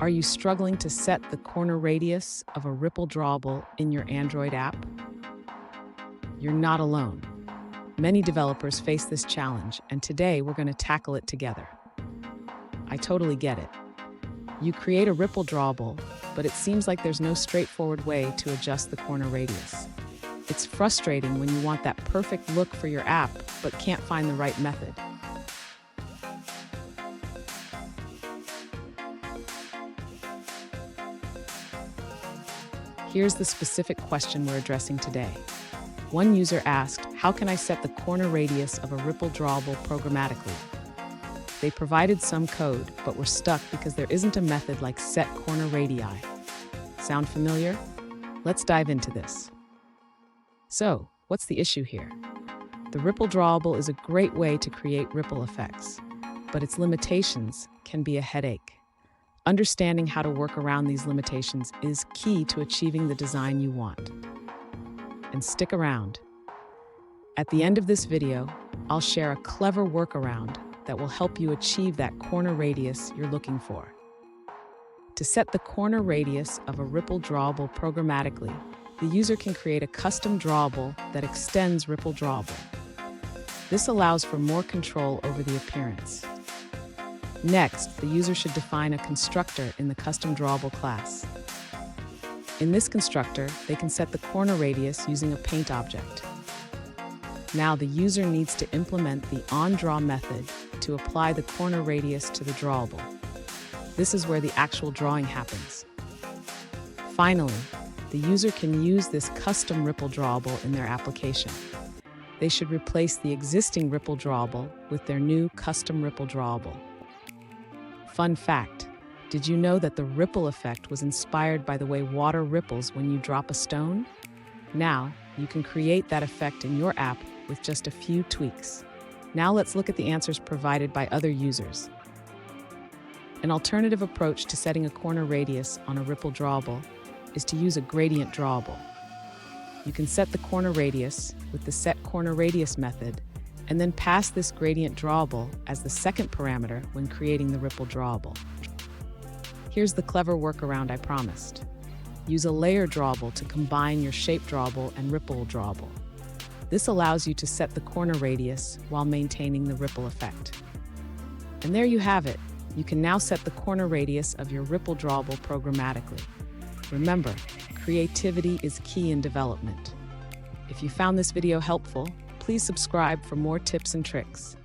Are you struggling to set the corner radius of a RippleDrawable in your Android app? You're not alone. Many developers face this challenge, and today we're going to tackle it together. I totally get it. You create a RippleDrawable, but it seems like there's no straightforward way to adjust the corner radius. It's frustrating when you want that perfect look for your app, but can't find the right method. Here's the specific question we're addressing today. One user asked, how can I set the corner radius of a RippleDrawable programmatically? They provided some code, but were stuck because there isn't a method like set corner radii. Sound familiar? Let's dive into this. So, what's the issue here? The RippleDrawable is a great way to create ripple effects, but its limitations can be a headache. Understanding how to work around these limitations is key to achieving the design you want. And stick around. At the end of this video, I'll share a clever workaround that will help you achieve that corner radius you're looking for. To set the corner radius of a RippleDrawable programmatically, the user can create a custom drawable that extends RippleDrawable. This allows for more control over the appearance. Next, the user should define a constructor in the custom drawable class. In this constructor, they can set the corner radius using a paint object. Now the user needs to implement the onDraw method to apply the corner radius to the drawable. This is where the actual drawing happens. Finally, the user can use this custom RippleDrawable in their application. They should replace the existing RippleDrawable with their new custom RippleDrawable. Fun fact, did you know that the ripple effect was inspired by the way water ripples when you drop a stone? Now, you can create that effect in your app with just a few tweaks. Now let's look at the answers provided by other users. An alternative approach to setting a corner radius on a RippleDrawable is to use a gradient drawable. You can set the corner radius with the setCornerRadius method and then pass this gradient drawable as the second parameter when creating the RippleDrawable. Here's the clever workaround I promised. Use a layer drawable to combine your shape drawable and RippleDrawable. This allows you to set the corner radius while maintaining the ripple effect. And there you have it. You can now set the corner radius of your RippleDrawable programmatically. Remember, creativity is key in development. If you found this video helpful, please subscribe for more tips and tricks.